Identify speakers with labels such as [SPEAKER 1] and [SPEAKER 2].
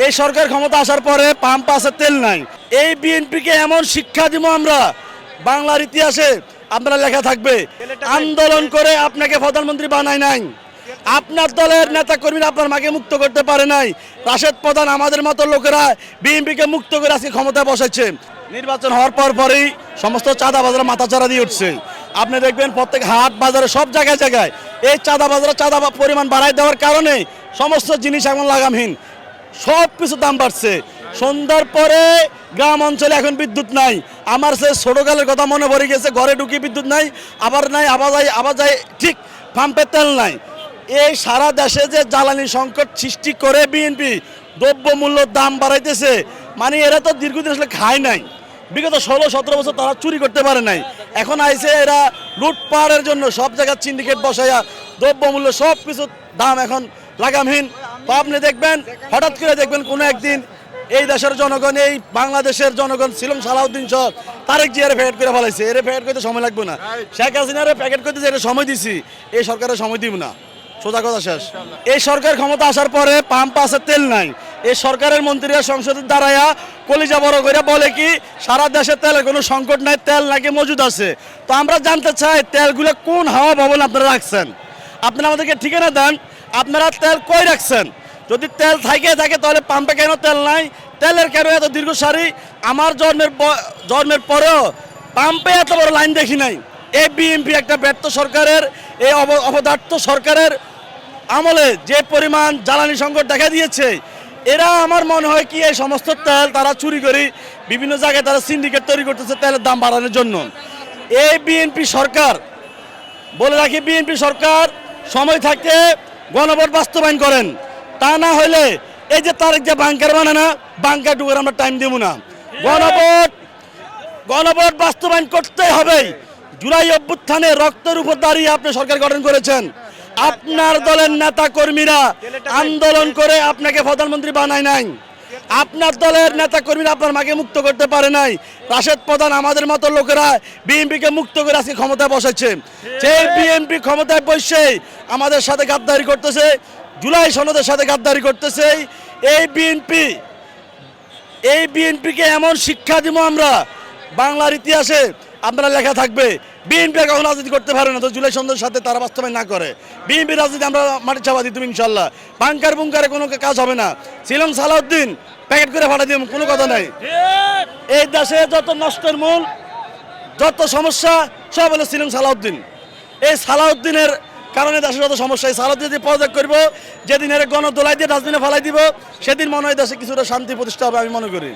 [SPEAKER 1] এই সরকার ক্ষমতা আসার পরে পাম্প আছে, তেল নাই। এই বিএনপিকে এমন শিক্ষা দিব আমরা, বাংলার ইতিহাসে আপনারা লেখা থাকবে, আন্দোলন করে আপনাকে প্রধানমন্ত্রী বানায় নাই, আপনার দলের নেতা কর্মীরা আপনার মাকে মুক্ত করতে পারে নাই। রাশেদ প্রধান আমাদের মতো লোকেরা বিএনপিকে মুক্ত করে আজকে ক্ষমতায় বসাচ্ছে। নির্বাচন হওয়ার পরেই সমস্ত চাঁদাবাজরা মাথাচাড়া দিয়ে উঠছে। আপনি দেখবেন প্রত্যেক হাট বাজারে সব জায়গায় জায়গায় এই চাঁদাবাজরা চাঁদা পরিমাণ বাড়াই দেওয়ার কারণে সমস্ত জিনিস এখন লাগামহীন, সব কিছু দাম বাড়ছে। সন্ধ্যার পরে গ্রাম অঞ্চলে এখন বিদ্যুৎ নাই। আমার সে ছোটকালের কথা মনে পড়ে গেছে, ঘরে ঢুকি বিদ্যুৎ নাই, আবার নাই, আবার যায়, ঠিক পাম্পে তেল নাই। এই সারা দেশে যে জ্বালানি সংকট সৃষ্টি করে বিএনপি দ্রব্যমূল্যর দাম বাড়াইতেছে, মানে এরা তো দীর্ঘদিন আসলে খায় নাই। বিগত 16-17 বছর তারা চুরি করতে পারে নাই। এখন আইসে এরা লুটপাটের জন্য সব জায়গায় সিন্ডিকেট বসাইয়া দ্রব্যমূল্য সব কিছু দাম এখন লাগামহীন। তো আপনি দেখবেন, হঠাৎ করে দেখবেন কোনো একদিন এই দেশের জনগণ, এই বাংলাদেশের জনগণ ছিলাম সালাউদ্দিন সহ তারেক জিয়ারে প্যাকেট করে ফেলাইছে। এর প্যাকেট করতে সময় লাগবে না। শেখ হাসিনারে প্যাকেট করতে যে সময় দিছি, এই সরকারের সময় দিব না। সোজা কথা শেষ। এই সরকার ক্ষমতা আসার পরে পাম্প আছে, তেল নাই। এই সরকারের মন্ত্রীরা সংসদের দাঁড়ায়া কলিজা বড় করে বলে কি সারা দেশে তেলের কোনো সংকট নাই, তেল নাকি মজুদ আছে। তো আমরা জানতে চাই তেলগুলো কোন হাওয়া ভবন আপনারা রাখছেন, আপনারা আমাদেরকে ঠিকানা দেন, আপনারা তেল কই রাখছেন। যদি তেল থাকে তাহলে পাম্পে কেন তেল নাই, তেলের কেন এত দীর্ঘ সারি। আমার জন্মের পরেও পাম্পে এত বড় লাইন দেখি নাই। এই বিএনপি একটা ব্যর্থ সরকারের, এই অপদার্থ সরকারের আমলে যে পরিমাণ জ্বালানি সংকট দেখা দিয়েছে, এরা আমার মনে হয় কি এই সমস্ত তেল তারা চুরি করে বিভিন্ন জায়গায় তারা সিন্ডিকেট তৈরি করতেছে তেলের দাম বাড়ানোর জন্য। এই বিএনপি সরকার, বলে রাখি, বিএনপি সরকার সময় থাকতে গণভোট বাস্তবায়ন করেন। তা না হলে এই যে তার যে বাংকার বানায় না, বাংকার ঢুকার আমরা টাইম দেব না। গণভোট বাস্তবায়ন করতে হবে। জুলাই অভ্যুত্থানে রক্তের উপর দাঁড়িয়ে আপনি সরকার গঠন করেছেন। আপনার দলের নেতা কর্মীরা আন্দোলন করে আপনাকে প্রধানমন্ত্রী বানায় নাই, আপনার দলের নেতা কর্মীরা আপনার মাকে মুক্ত করতে পারে নাই। রাশেদ প্রধান আমাদের মতো লোকেরা বিএনপিকে মুক্ত করে আজকে ক্ষমতায় বসাচ্ছে। সেই বিএনপি ক্ষমতায় বসে আমাদের সাথে গাদ্দারি করতেছে, জুলাই সনদের সাথে গাদ্দারি করতেছে। এই বিএনপিকে এমন শিক্ষা দিব আমরা, বাংলার ইতিহাসে আপনারা লেখা থাকবে। বিএনপি কখনো রাজনীতি করতে পারে না তো জুলাই সন্ধ্যার সাথে তারা বাস্তবায়ন না করে। বিএনপি রাজনীতি আমরা মাটি চাপা দিই, তুমি ইনশাল্লাহ বাংকার বুঙ্কারে কোনো কাজ হবে না। ছিলাম সালাউদ্দিন প্যাকেট করে ফাটা দিয়ে কোনো কথা নাই। এই দেশে যত নষ্টের মূল, যত সমস্যা সব হলো ছিলাম সালাউদ্দিন। এই সালাউদ্দিনের কারণে দেশের যত সমস্যা। এই সালাউদ্দিন যদি পদত্যাগ করবো, যেদিন এর গণদোলাই দিয়ে ডাস্টবিনে ফেলাই দিব, সেদিন মনে হয় দেশে কিছুটা শান্তি প্রতিষ্ঠা হবে আমি মনে করি।